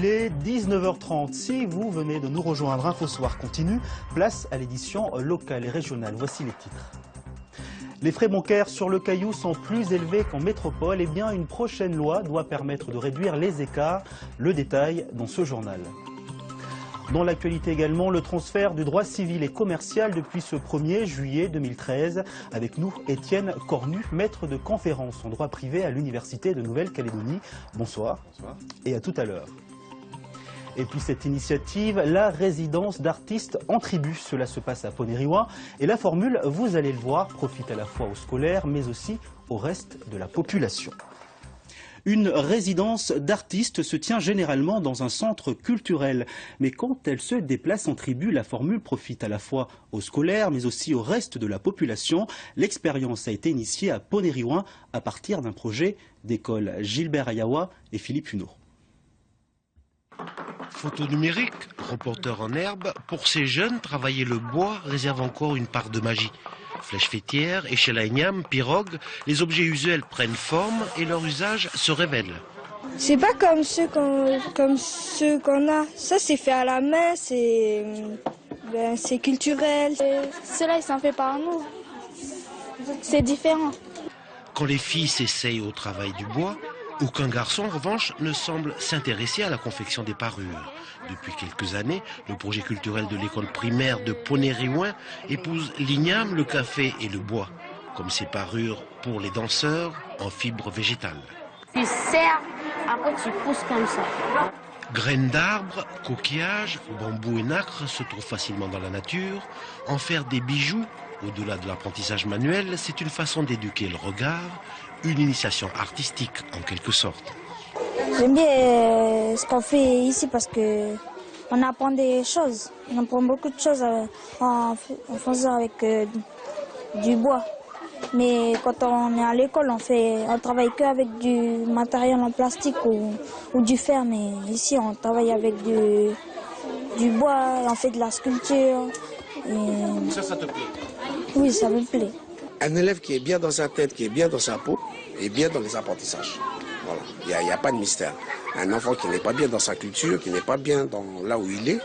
est 19h30. Si vous venez de nous rejoindre, Info Soir continue. Place à l'édition locale et régionale. Voici les titres. Les frais bancaires sur le Caillou sont plus élevés qu'en métropole. Eh bien, une prochaine loi doit permettre de réduire les écarts. Le détail dans ce journal. Dans l'actualité également, le transfert du droit civil et commercial depuis ce 1er juillet 2013. Avec nous, Étienne Cornu, maître de conférence en droit privé à l'Université de Nouvelle-Calédonie. Bonsoir. Bonsoir. Et à tout à l'heure. Et puis cette initiative, la résidence d'artistes en tribu. Cela se passe à Ponérihouen. Et la formule, vous allez le voir, profite à la fois aux scolaires, mais aussi au reste de la population. Une résidence d'artistes se tient généralement dans un centre culturel. Mais quand elle se déplace en tribu, la formule profite à la fois aux scolaires, mais aussi au reste de la population. L'expérience a été initiée à Ponérihouen à partir d'un projet d'école. Gilbert Ayawa et Philippe Huneau. Photo numérique, reporter en herbe, pour ces jeunes, travailler le bois réserve encore une part de magie. Flèches fêtières, échelles à igname, pirogues, les objets usuels prennent forme et leur usage se révèle. C'est pas comme ceux qu'on a. Ça, c'est fait à la main, c'est culturel. Cela, ils sont faits par nous. C'est différent. Quand les filles s'essayent au travail du bois, aucun garçon, en revanche, ne semble s'intéresser à la confection des parures. Depuis quelques années, le projet culturel de l'école primaire de Ponérihouen épouse l'igname, le café et le bois, comme ces parures pour les danseurs en fibres végétales. Tu serres, après tu pousses comme ça. Graines d'arbres, coquillages, bambous et nacre se trouvent facilement dans la nature. En faire des bijoux, au-delà de l'apprentissage manuel, c'est une façon d'éduquer le regard, une initiation artistique en quelque sorte. J'aime bien ce qu'on fait ici parce que on apprend des choses. On apprend beaucoup de choses en faisant avec du bois. Mais quand on est à l'école, on travaille qu'avec du matériel en plastique ou du fer. Mais ici, on travaille avec du bois, on fait de la sculpture. Et... Ça te plaît? Oui, ça me plaît. Un élève qui est bien dans sa tête, qui est bien dans sa peau, est bien dans les apprentissages. Voilà. Il n'y a pas de mystère. Un enfant qui n'est pas bien dans sa culture, qui n'est pas bien dans là où il est,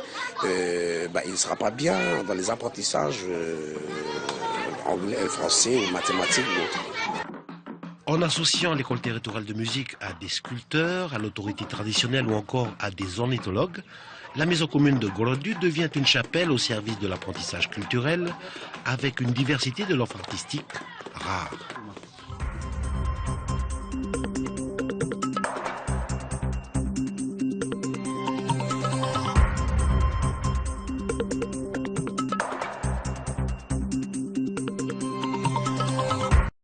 il ne sera pas bien dans les apprentissages anglais, français ou mathématiques ou autres. En associant l'école territoriale de musique à des sculpteurs, à l'autorité traditionnelle ou encore à des ornithologues, la maison commune de Gorodu devient une chapelle au service de l'apprentissage culturel avec une diversité de l'offre artistique rare.